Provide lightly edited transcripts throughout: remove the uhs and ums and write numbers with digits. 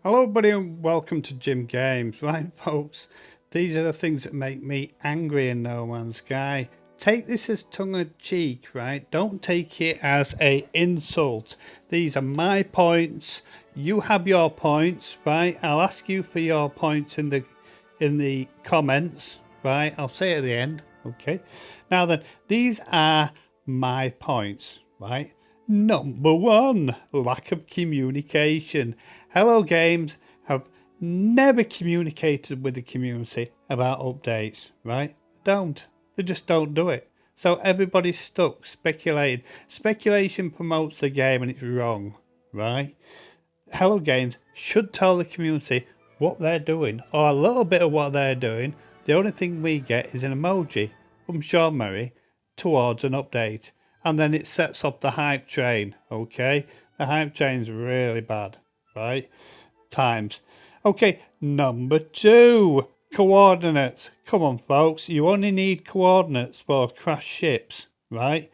Hello everybody and welcome to Jim Games. Right folks, these are the things that make me angry in No Man's Sky. Take this as tongue-in-cheek, right? Don't take it as an insult. These are my points. You have your points, right? I'll ask you for your points in the comments, right? I'll say it at the end, okay? Now then, these are my points, right? Number one, lack of communication. Hello Games have never communicated with the community about updates, right? They just don't do it. So everybody's stuck speculating. Speculation promotes the game and it's wrong, right? Hello Games should tell the community what they're doing, or a little bit of what they're doing. The only thing we get is an emoji from Sean Murray towards an update. And then it sets up the hype train, okay? The hype train's really bad, right? Times. Okay, number two, coordinates. Come on, folks. You only need coordinates for crashed ships, right?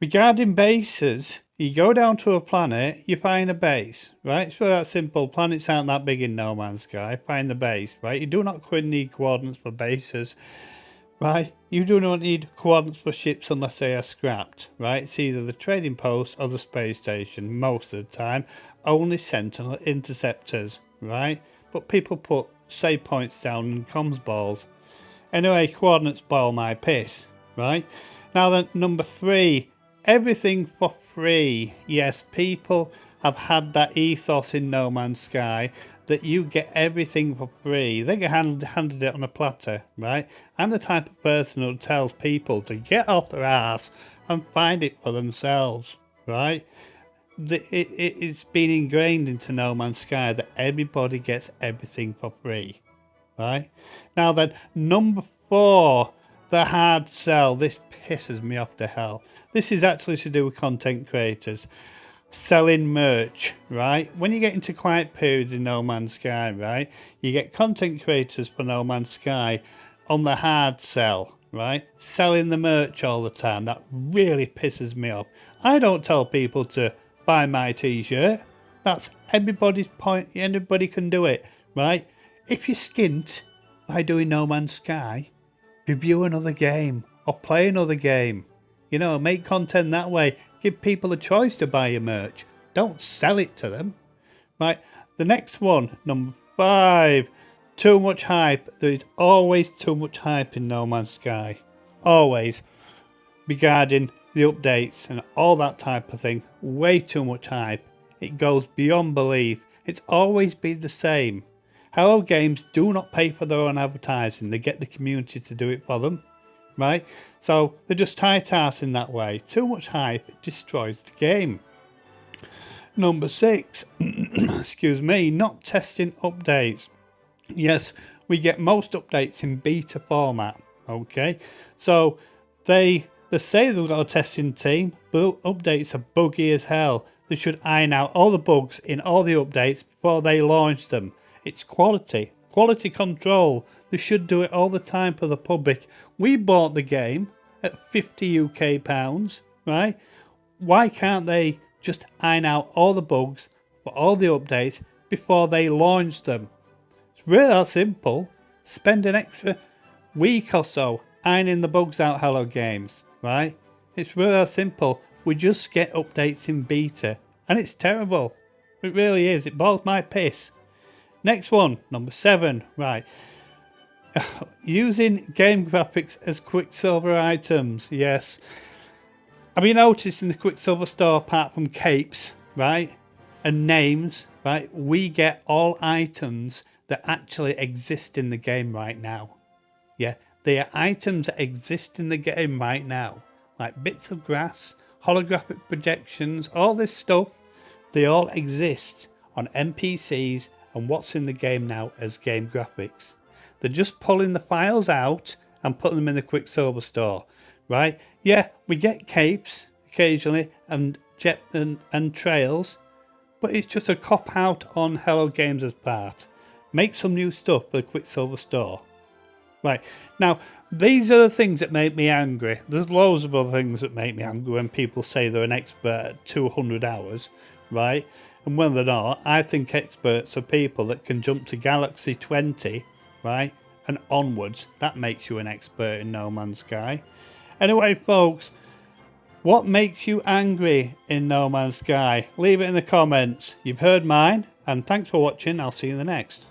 Regarding bases, you go down to a planet, you find a base, right? It's really that simple. Planets aren't that big in No Man's Sky. Find the base, right? You do not need coordinates for bases. Right, you do not need coordinates for ships unless they are scrapped, right? It's either the trading post or the space station most of the time. Only Sentinel interceptors, right? But people put save points down in comms balls. Anyway, coordinates boil my piss, right? Now then, number three, everything for free. Yes, people have had that ethos in No Man's Sky that you get everything for free. They get handed it on a platter, right? I'm the type of person who tells people to get off their ass and find it for themselves, right? It's been ingrained into No Man's Sky that everybody gets everything for free, right? Now then, number four, the hard sell. This pisses me off to hell. This is actually to do with content creators. Selling merch, right? When you get into quiet periods in No Man's Sky, right, you get content creators for No Man's Sky on the hard sell, right? Selling the merch all the time. That really pisses me off. I don't tell people to buy my t-shirt. That's everybody's point. Anybody can do it, right? If you're skint by doing No Man's Sky, review another game or play another game. You know, make content that way. Give people a choice to buy your merch. Don't sell it to them. Right, the next one, number five. Too much hype. There is always too much hype in No Man's Sky. Always. Regarding the updates and all that type of thing. Way too much hype. It goes beyond belief. It's always been the same. Hello Games do not pay for their own advertising. They get the community to do it for them. Right, so they're just tight-ass in that way. Too much hype destroys the game. Number six, excuse me, not testing updates. Yes, we get most updates in beta format. Okay, so they say they've got a testing team, but updates are buggy as hell. They should iron out all the bugs in all the updates before they launch them. It's quality control. They should do it all the time for the public. We bought the game at 50 UK pounds, right? Why can't they just iron out all the bugs for all the updates before they launch them? It's really that simple. Spend an extra week or so ironing the bugs out, Hello Games, right? It's really that simple. We just get updates in beta and it's terrible. It really is. It boils my piss. Next one, number seven, right. Using game graphics as Quicksilver items, yes. Have you noticed in the Quicksilver store, apart from capes, right, and names, right, we get all items that actually exist in the game right now. Yeah, they are items that exist in the game right now. Like bits of grass, holographic projections, all this stuff, they all exist on NPCs and what's in the game now as game graphics. They're just pulling the files out and putting them in the Quicksilver store, right? Yeah, we get capes occasionally and jet and trails, but it's just a cop out on Hello Games' part. Make some new stuff for the Quicksilver store. Right. Now, these are the things that make me angry. There's loads of other things that make me angry when people say they're an expert at 200 hours, right? And when they're not, I think experts are people that can jump to Galaxy 20, right? And onwards. That makes you an expert in No Man's Sky. Anyway, folks, what makes you angry in No Man's Sky? Leave it in the comments. You've heard mine, and thanks for watching. I'll see you in the next.